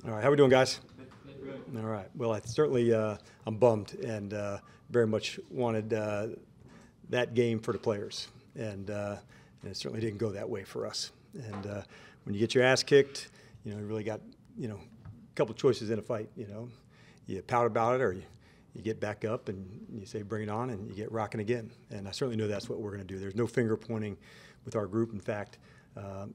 All right, how we doing, guys? All right. Well, I certainly I'm bummed and very much wanted that game for the players, and it certainly didn't go that way for us. And when you get your ass kicked, you really got a couple choices in a fight. You pout about it, or you get back up and you say bring it on, and you get rocking again. And I certainly know that's what we're going to do. There's no finger pointing with our group. In fact,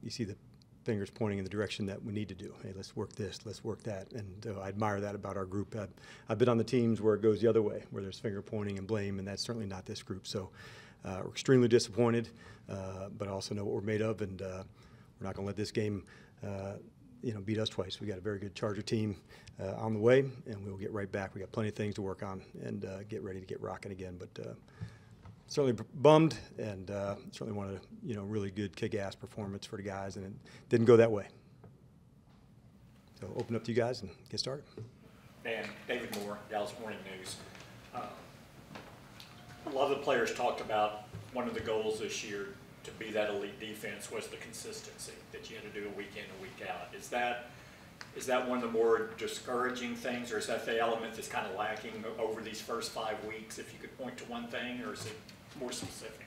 you see the fingers pointing in the direction that we need to do. Hey, let's work this, let's work that. And I admire that about our group. I've been on the teams where it goes the other way, where there's finger pointing and blame, and that's certainly not this group. So we're extremely disappointed, but I also know what we're made of, and we're not going to let this game beat us twice. We got a very good Charger team on the way, and we'll get right back. We got plenty of things to work on and get ready to get rocking again. But certainly bummed, and certainly wanted a really good kick-ass performance for the guys, and it didn't go that way. So open up to you guys and get started. Dan, David Moore, Dallas Morning News. A lot of the players talked about one of the goals this year to be that elite defense was the consistency that you had to do a week in and week out. Is that one of the more discouraging things, or is that the element that's kind of lacking over these first 5 weeks? If you could point to one thing, or is it more specific?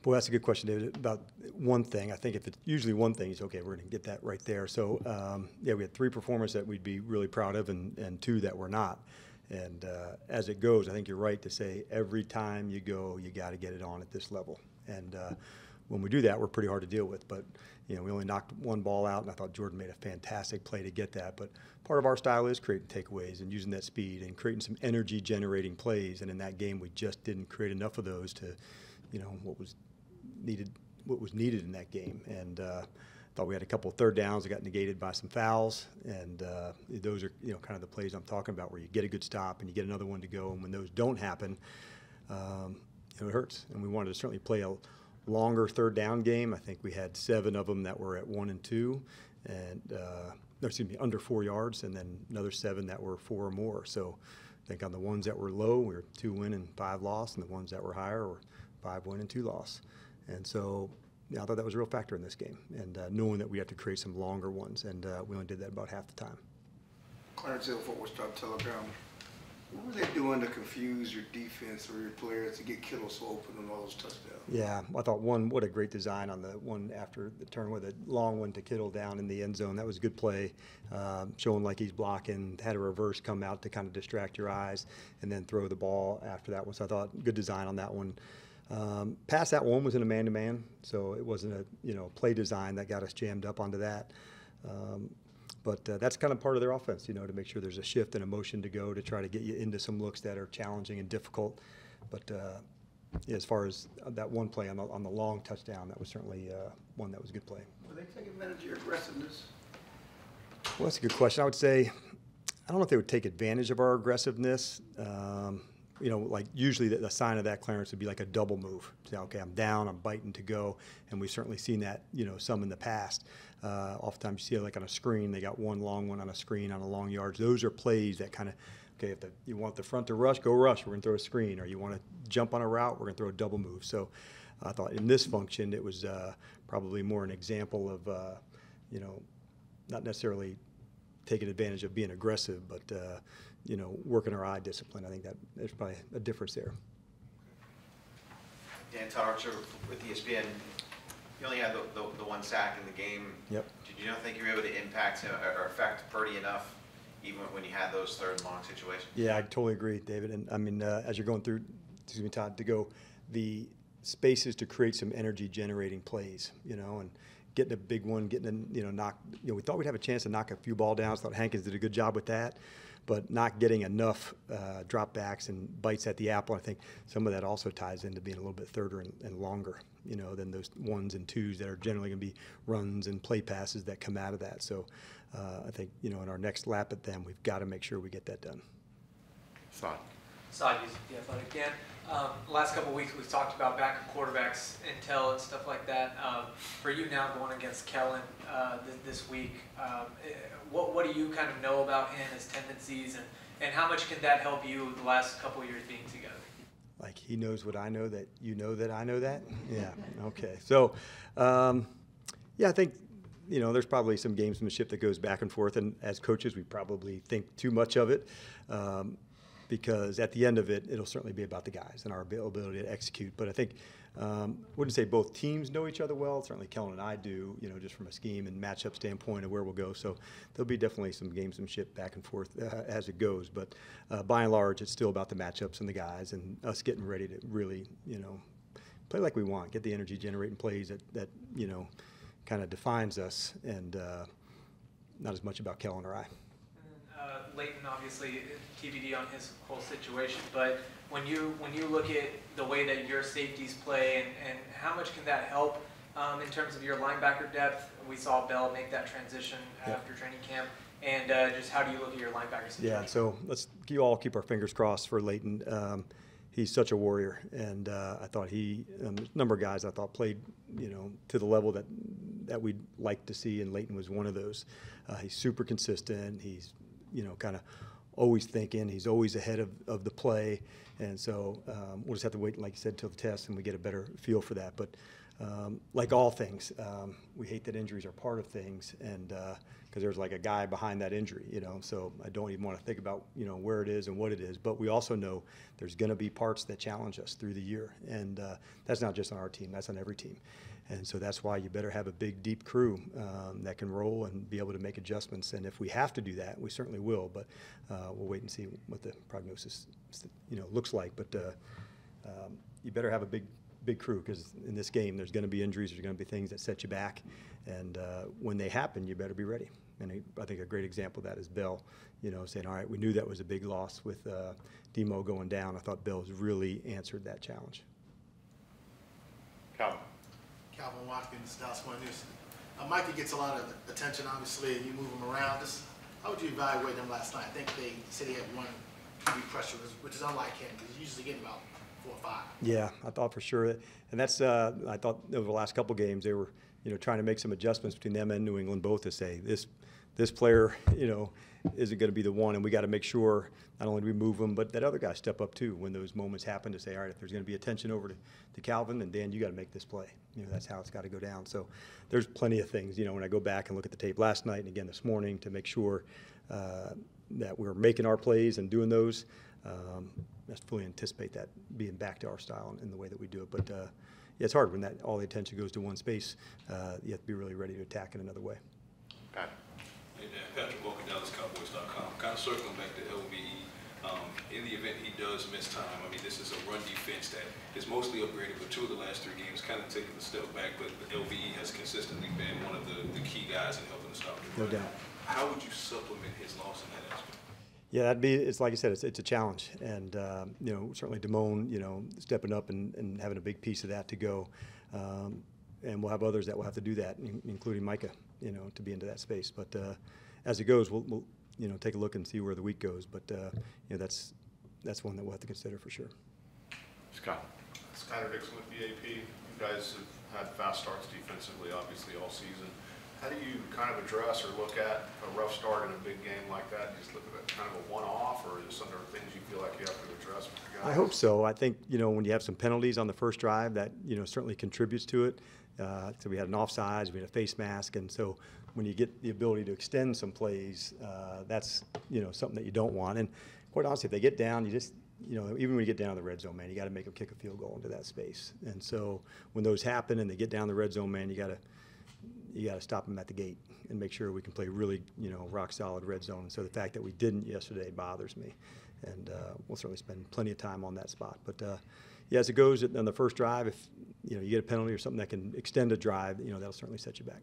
Boy, that's a good question, David. About one thing, I think if it's usually one thing, it's okay, we're going to get that right there. So, yeah, we had 3 performers that we'd be really proud of, and 2 that we're not. And as it goes, I think you're right to say every time you go, you got to get it on at this level. And when we do that, we're pretty hard to deal with. But we only knocked 1 ball out, and I thought Jordan made a fantastic play to get that. But part of our style is creating takeaways and using that speed and creating some energy-generating plays. And in that game, we just didn't create enough of those to, what was needed in that game. And thought we had a couple of third downs that got negated by some fouls. And those are kind of the plays I'm talking about, where you get a good stop and you get another one to go. And when those don't happen, it hurts. And we wanted to certainly play a longer third down game. I think we had 7 of them that were at 1 and 2, and under 4 yards, and then another 7 that were 4 or more. So I think on the ones that were low, we were 2 win and 5 loss, and the ones that were higher were 5 win and 2 loss. And so I thought that was a real factor in this game, and knowing that we have to create some longer ones, and we only did that about half the time. Clarence Hill, Fort Worth Telegram. What were they doing to confuse your defense or your players to get Kittle so open on all those touchdowns? Yeah, I thought what a great design on the one after the turn with a long one to Kittle down in the end zone. That was a good play, showing like he's blocking, had a reverse come out to kind of distract your eyes, and then throw the ball after that one. So I thought good design on that one. Past that one was in a man-to-man, so it wasn't a play design that got us jammed up onto that. But that's kind of part of their offense, to make sure there's a shift and a motion to go to try to get you into some looks that are challenging and difficult. But as far as that one play on the long touchdown, that was certainly one that was a good play. Were they taking advantage of your aggressiveness? Well, that's a good question. I would say, I don't know if they would take advantage of our aggressiveness. Like usually the sign of that, Clarence, would be like a double move. Say, okay, I'm down, I'm biting to go, and we've certainly seen that, some in the past. Oftentimes you see it like on a screen, they got one long one on a screen on a long yards. Those are plays that kind of, okay, if you want the front to rush, go rush, we're going to throw a screen. Or you want to jump on a route, we're going to throw a double move. So I thought in this function it was probably more an example of, not necessarily taking advantage of being aggressive, but working our eye discipline. I think that there's probably a difference there. Dan Tarcher with ESPN. You only had the 1 sack in the game. Yep. Did you not think you were able to impact him or affect Purdy enough, even when you had those third and long situations? Yeah, I totally agree, David. And I mean, as you're going through, Todd, to go the spaces to create some energy-generating plays, and getting a big one, getting knock. We thought we'd have a chance to knock a few ball downs. Thought Hankins did a good job with that, but not getting enough dropbacks and bites at the apple. I think some of that also ties into being a little bit thirder and longer, than those 1s and 2s that are generally going to be runs and play passes that come out of that. So I think, in our next lap at them, we've got to make sure we get that done. Saad, yeah, but again, last couple of weeks we've talked about backup quarterbacks, intel and stuff like that. For you now going against Kellen this week, what do you kind of know about him, his tendencies, and how much can that help you the last couple of years being together? Like he knows what I know that you know that I know that? Yeah, okay. So, yeah, I think there's probably some gamesmanship that goes back and forth, and as coaches, we probably think too much of it. Because at the end of it, it'll certainly be about the guys and our ability to execute. But I think, wouldn't say both teams know each other well. Certainly Kellen and I do, just from a scheme and matchup standpoint of where we'll go. So there'll be definitely some gamesmanship back and forth as it goes. But by and large, it's still about the matchups and the guys and us getting ready to really, play like we want, get the energy generating plays that kind of defines us, and not as much about Kellen or I. Leighton, obviously, TBD on his whole situation, but when you look at the way that your safeties play and how much can that help in terms of your linebacker depth? We saw Bell make that transition after training camp, and just how do you look at your linebacker situation? Yeah, so let's all keep our fingers crossed for Leighton. He's such a warrior, and I thought a number of guys I thought played, to the level that we'd like to see, and Leighton was one of those. He's super consistent. He's kind of always thinking. He's always ahead of the play. And so we'll just have to wait, like you said, till the test and we get a better feel for that. But like all things, we hate that injuries are part of things, and because there's like a guy behind that injury, so I don't even want to think about, where it is and what it is. But we also know there's going to be parts that challenge us through the year. And that's not just on our team, that's on every team. And so that's why you better have a big, deep crew that can roll and be able to make adjustments. And if we have to do that, we certainly will. But we'll wait and see what the prognosis, looks like. But you better have a big crew, because in this game there's going to be injuries, there's going to be things that set you back. And when they happen, you better be ready. And I think a great example of that is Bell, saying, all right, we knew that was a big loss with Demo going down. I thought Bell's really answered that challenge. Calvin Watkins, Dallas Morning News. Micah gets a lot of attention, obviously, and you move him around. How would you evaluate him last night? I think they said he had one QB pressure, which is unlike him, because he's usually getting about 4 or 5. Yeah, I thought for sure. And that's, I thought over the last couple games, they were, trying to make some adjustments between them and New England both to say, this player, isn't going to be the one, and we got to make sure not only do we move him, but that other guy step up too when those moments happen, to say, all right, if there's going to be attention over to Calvin, then Dan, you got to make this play. That's how it's got to go down. So there's plenty of things, when I go back and look at the tape last night and again this morning, to make sure that we're making our plays and doing those. I fully anticipate that being back to our style and the way that we do it. But yeah, it's hard when all the attention goes to one space. You have to be really ready to attack in another way. Pat. Hey Dan, Patrick Walker, DallasCowboys.com. Kind of circling back to LVE. In the event he does miss time, I mean, this is a run defense that is mostly upgraded, but 2 of the last 3 games kind of taking a step back, but LVE has consistently been one of the key guys in helping to stop the run. No doubt. How would you supplement his loss in that aspect? Yeah, it's like I said, it's a challenge. And, certainly Damone, stepping up and having a big piece of that to go. And we'll have others that will have to do that, including Micah, to be into that space. But as it goes, we'll take a look and see where the week goes. But, that's one that we'll have to consider for sure. Scott. Skyler Dixon with BAP. You guys have had fast starts defensively, obviously, all season. How do you kind of address or look at a rough start in a big game like that? Do you just look at it kind of a one-off, or is there some things you feel like you have to address with the guys? I hope so. I think, when you have some penalties on the first drive, that, certainly contributes to it. So we had an offsides, we had a face mask, and so when you get the ability to extend some plays, that's, something that you don't want. And quite honestly, if they get down, you just, even when you get down in the red zone, man, you got to make them kick a field goal into that space. And so when those happen and they get down the red zone, man, you got to stop them at the gate and make sure we can play really, rock solid red zone. And so the fact that we didn't yesterday bothers me, and we'll certainly spend plenty of time on that spot. But yeah, as it goes on the first drive, if you get a penalty or something that can extend a drive, that'll certainly set you back.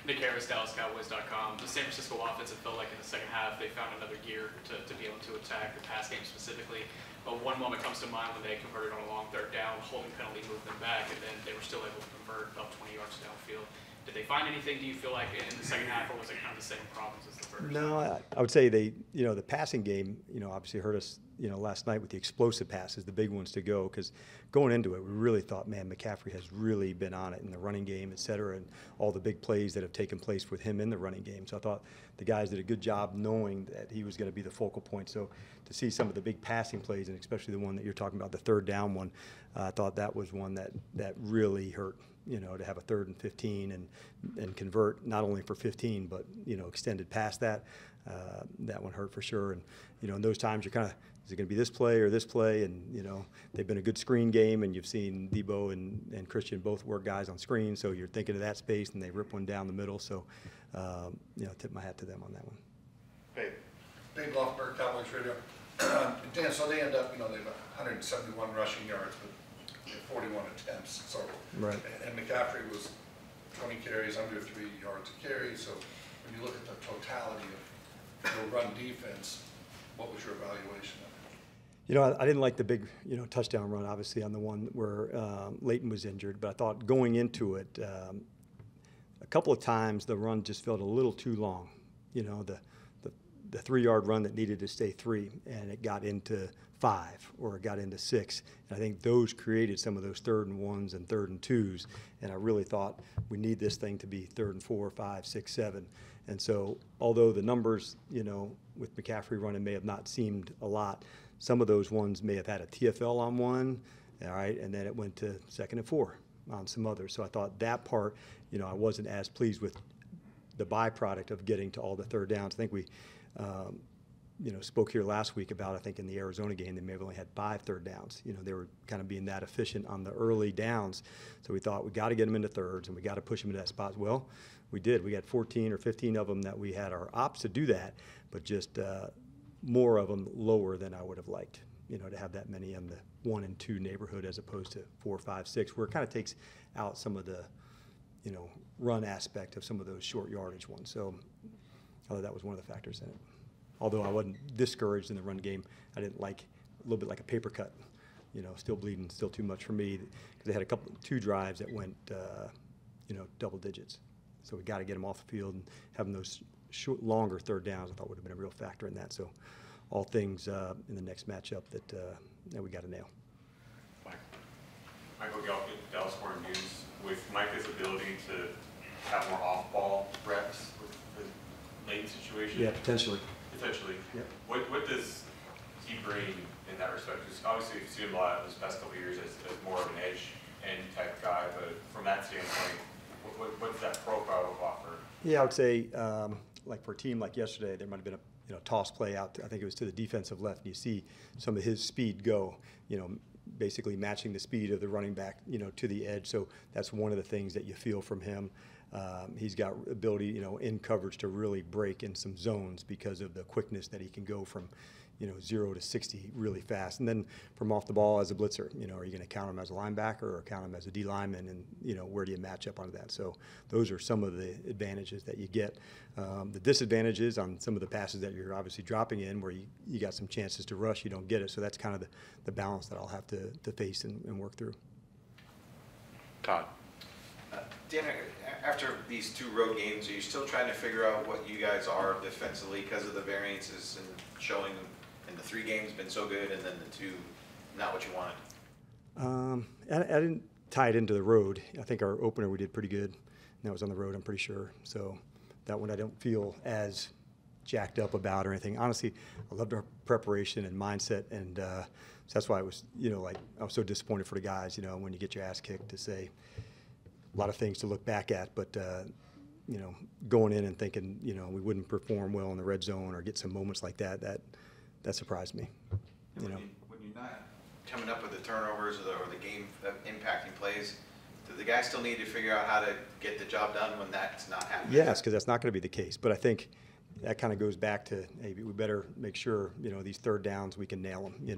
Nick Harris, DallasCowboys.com. The San Francisco offense, it felt like in the second half they found another gear to be able to attack the pass game specifically. But one moment comes to mind when they converted on a long 3rd down, holding penalty moved them back, and then they were still able to convert about 20 yards downfield. Did they find anything, do you feel like, in the second half, or was it kind of the same problems as the first? No, I would say the passing game, obviously hurt us, last night with the explosive passes, the big ones to go, because going into it, we really thought, man, McCaffrey has really been on it in the running game, et cetera, and all the big plays that have taken place with him in the running game. So I thought the guys did a good job knowing that he was going to be the focal point. So to see some of the big passing plays, and especially the one that you're talking about, the 3rd down one, I thought that was one that really hurt, to have a 3rd and 15 and convert not only for 15, but, extended past that. That one hurt for sure. And, in those times you're kind of, is it going to be this play or this play? And, they've been a good screen game, and you've seen Debo and Christian both work guys on screen. So you're thinking of that space, and they rip one down the middle. So, tip my hat to them on that one. Hey, Dave Loffberg, Cowboys Radio. Dan, so they end up, they have 171 rushing yards, but 41 attempts. So, right. And McCaffrey was 20 carries, under 3 yards a carry. So when you look at the totality of the run defense, what was your evaluation of it? I didn't like the big, touchdown run, obviously, on the one where Leighton was injured. But I thought going into it, a couple of times the run just felt a little too long. The 3-yard run that needed to stay 3, and it got into 5 or it got into 6. And I think those created some of those 3rd and 1s and 3rd and 2s. And I really thought we need this thing to be 3rd and 4, 5, 6, 7. And so although the numbers, with McCaffrey running may have not seemed a lot, some of those ones may have had a TFL on one, all right, and then it went to 2nd and 4 on some others. So I thought that part, I wasn't as pleased with the byproduct of getting to all the 3rd downs. I think we spoke here last week about, I think in the Arizona game, they may have only had 5 3rd downs. They were kind of being that efficient on the early downs. So we thought we got to get them into 3rds and we got to push them into that spot. Well, we did. We got 14 or 15 of them that we had our ops to do that, but just more of them lower than I would have liked, to have that many in the 1 and 2 neighborhood as opposed to 4, 5, 6, where it kind of takes out some of the, run aspect of some of those short yardage ones. So I thought that was one of the factors in it. Although I wasn't discouraged in the run game, I didn't like a little bit like a paper cut, still bleeding, still too much for me, because they had 2 drives that went, double digits. So we got to get them off the field, and having those longer 3rd downs I thought would have been a real factor in that. So all things in the next matchup that we got to nail. Michael Gelkin, Dallas Morning News. With Micah's ability to have more off-ball reps with the late situation? Yeah, potentially. Potentially. Yep. What does he bring in that respect? Because obviously we've seen him a lot this past couple of years as more of an edge end type guy, but from that standpoint, what does that profile offer? Yeah, I would say, like for a team like yesterday, there might have been a toss play out. I think it was to the defensive left. And you see some of his speed go, basically matching the speed of the running back, to the edge. So that's one of the things that you feel from him. He's got ability, in coverage to really break in some zones because of the quickness that he can go from, 0 to 60 really fast. And then from off the ball as a blitzer, are you going to count him as a linebacker or count him as a D lineman? And, where do you match up onto that? So those are some of the advantages that you get. The disadvantages on some of the passes that you're obviously dropping in where you got some chances to rush, you don't get it. So that's kind of the balance that I'll have to face and work through. Todd. Dan, after these 2 road games, are you still trying to figure out what you guys are defensively because of the variances and showing in the 3 games been so good and then the 2 not what you wanted? I didn't tie it into the road. I think our opener we did pretty good. And that was on the road, I'm pretty sure. So that one I don't feel as jacked up about or anything. Honestly, I loved our preparation and mindset, and so that's why I was, I was so disappointed for the guys, when you get your ass kicked, to say a lot of things to look back at, but going in and thinking, we wouldn't perform well in the red zone or get some moments like that surprised me. When you're not coming up with the turnovers or the game impacting plays, do the guys still need to figure out how to get the job done when that's not happening? Yes, because that's not going to be the case. But I think that kind of goes back to, hey, we better make sure, these 3rd downs, we can nail them. We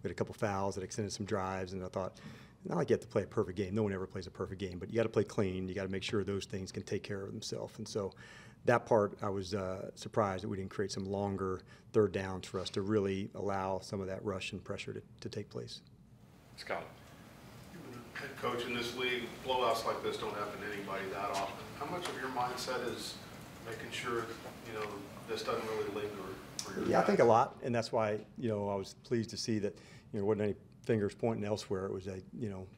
had a couple fouls that extended some drives, and I thought, not like you have to play a perfect game. No one ever plays a perfect game, but you got to play clean. You got to make sure those things can take care of themselves. And so that part, I was surprised that we didn't create some longer 3rd downs for us to really allow some of that rush and pressure to take place. Scott. Head coach in this league, blowouts like this don't happen to anybody that often. How much of your mindset is making sure, this doesn't really linger for your guys? I think a lot, and that's why, I was pleased to see that, there wasn't any fingers pointing elsewhere. It was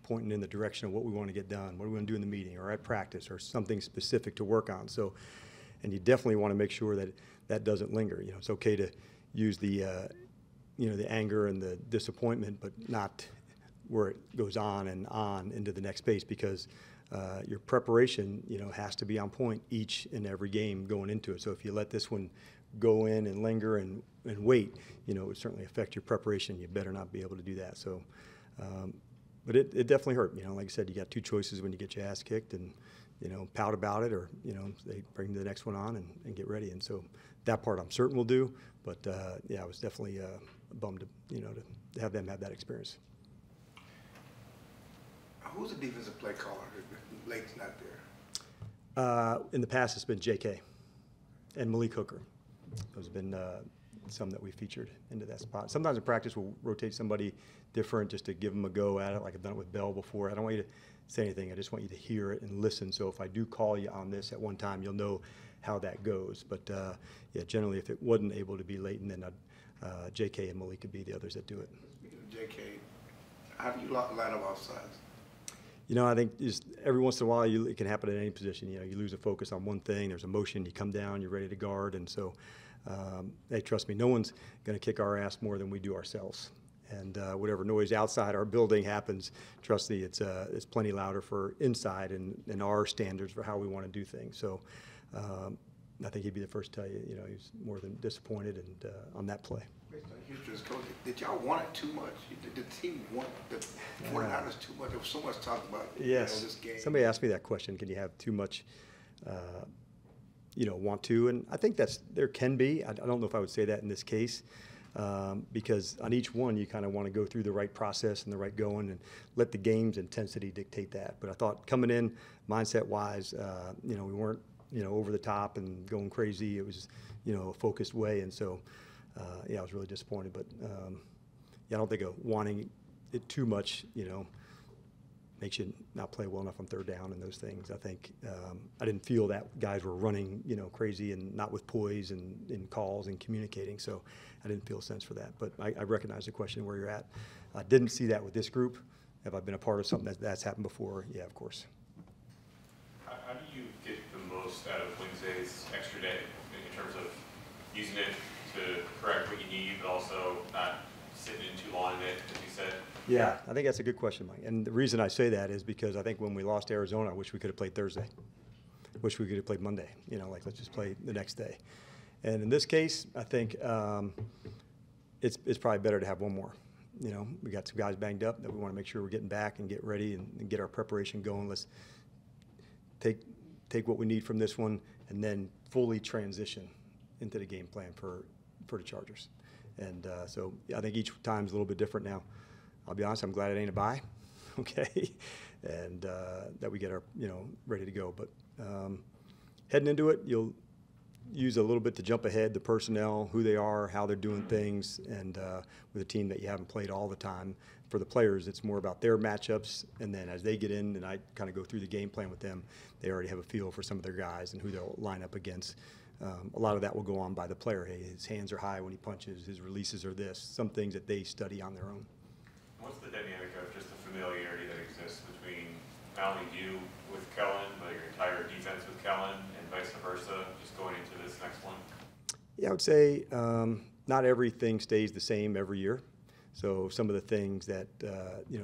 pointing in the direction of what we want to get done, what are we going to do in the meeting or at practice or something specific to work on. So, and you definitely want to make sure that that doesn't linger. It's okay to use the the anger and the disappointment, but not where it goes on and on into the next phase, because your preparation, has to be on point each and every game going into it. So if you let this one go in and linger and wait, it would certainly affect your preparation. You better not be able to do that. So, but it definitely hurt. Like I said, you got two choices when you get your ass kicked, and pout about it, or they bring the next one on and get ready. And so that part I'm certain we'll do. But yeah, I was definitely bummed to have them have that experience. Who's the defensive play caller? Lake's not there. In the past, it's been J.K. and Malik Hooker. Those have been some that we featured into that spot. Sometimes in practice, we'll rotate somebody different just to give them a go at it, like I've done it with Bell before. I don't want you to say anything. I just want you to hear it and listen. So if I do call you on this at one time, you'll know how that goes. But yeah, generally, if it wasn't able to be Leighton, then J.K. and Malik could be the others that do it. Speaking of J.K., how do you line up offsides? I think just every once in a while it can happen at any position. You lose a focus on one thing, there's a motion, you come down, you're ready to guard. And so, hey, trust me, no one's going to kick our ass more than we do ourselves. And whatever noise outside our building happens, trust me, it's plenty louder for inside and our standards for how we want to do things. So I think he'd be the first to tell you, he's more than disappointed and on that play. Based on Houston's coach, did y'all want it too much? Did the team want the 49ers too much? There was so much talk about this game. Somebody asked me that question. Can you have too much, want to? And I think there can be. I don't know if I would say that in this case, because on each one you kind of want to go through the right process and the right going and let the game's intensity dictate that. But I thought coming in mindset-wise, we weren't over the top and going crazy. It was a focused way, and so. Yeah, I was really disappointed, but yeah, I don't think wanting it too much, makes you not play well enough on third down and those things. I think I didn't feel that guys were running, crazy and not with poise and in calls and communicating, so I didn't feel a sense for that. But I recognize the question where you're at. I didn't see that with this group. Have I been a part of something that's happened before? Yeah, of course. How do you get the most out of Wednesday's extra day in terms of using it to correct what you need, but also not sitting in too long in it, as you said? Yeah, I think that's a good question, Mike. And the reason I say that is because I think when we lost Arizona, I wish we could have played Thursday. Wish we could have played Monday. Let's just play the next day. And in this case, I think it's probably better to have one more. We got some guys banged up that we want to make sure we're getting back and get ready and get our preparation going. Let's take what we need from this one and then fully transition into the game plan for the Chargers. And so I think each time's a little bit different now. I'll be honest, I'm glad it ain't a bye, okay, and that we get our, ready to go. But heading into it, you'll use a little bit to jump ahead, the personnel, who they are, how they're doing things, and with a team that you haven't played all the time. For the players, it's more about their matchups, and then as they get in and I kind of go through the game plan with them, they already have a feel for some of their guys and who they'll line up against. A lot of that will go on by the player. Hey, his hands are high when he punches, his releases are this, some things that they study on their own. What's the dynamic of just the familiarity that exists between not only you with Kellen, but your entire defense with Kellen and vice versa, just going into this next one? Yeah, I would say not everything stays the same every year. So some of the things that,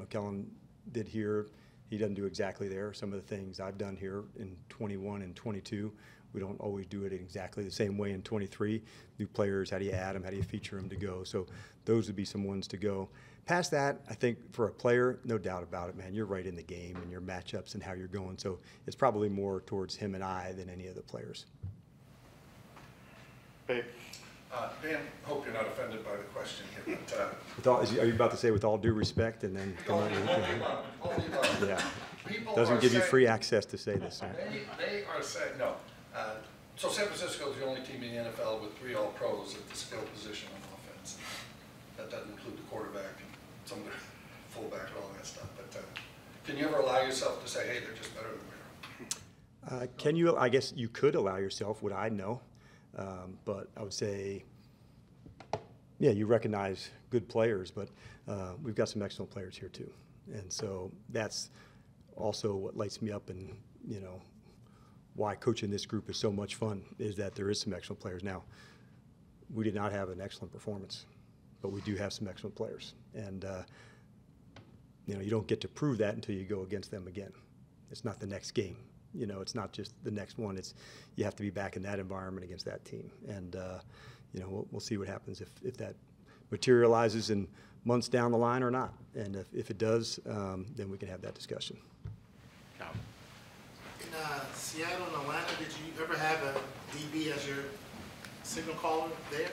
Kellen did here, he doesn't do exactly there. Some of the things I've done here in 21 and 22, we don't always do it exactly the same way in 23. New players, how do you add them? How do you feature them to go? So those would be some ones to go. Past that, I think for a player, no doubt about it, man, you're right in the game and your matchups and how you're going. So it's probably more towards him and I than any of the players. Babe. Dan, hope you're not offended by the question here, but are you about to say with all due respect and then come on? Yeah. Doesn't give you free access to say this. They are saying, no. So San Francisco is the only team in the NFL with 3 All-Pros at the skill position on offense. That doesn't include the quarterback and some of the fullback and all that stuff. But can you ever allow yourself to say, hey, they're just better than we are? Can you? I guess you could allow yourself. Would I know? But I would say, yeah, you recognize good players, but we've got some excellent players here too. And so that's also what lights me up and, why coaching this group is so much fun is that there is some excellent players. Now, we did not have an excellent performance, but we do have some excellent players. And, you don't get to prove that until you go against them again. It's not the next game. You know, it's not just the next one. It's you have to be back in that environment against that team. And you know, we'll see what happens if that materializes in months down the line or not. And if it does, then we can have that discussion. In Seattle and Atlanta, did you ever have a DB as your signal caller there?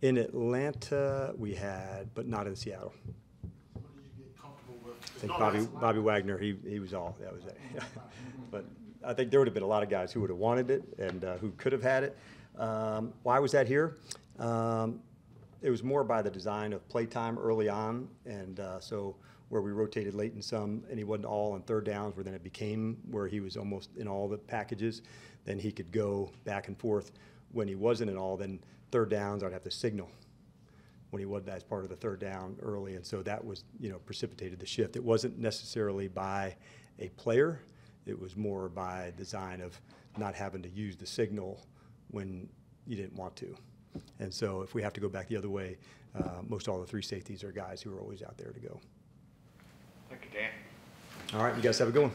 In Atlanta, we had, but not in Seattle. What did you get comfortable with? I think Bobby Wagner, he was all, that was it. But I think there would have been a lot of guys who would have wanted it and who could have had it. Why was that here? It was more by the design of playtime early on, and so where we rotated late in some, and he wasn't all on third downs, where then it became where he was almost in all the packages, then he could go back and forth. When he wasn't in all, then third downs, I'd have to signal when he wasn't as part of the third down early, and so that was, you know, precipitated the shift. It wasn't necessarily by a player, it was more by design of not having to use the signal when you didn't want to. And so if we have to go back the other way, most all the three safeties are guys who are always out there to go. Thank you, Dan. All right, you guys have a good one.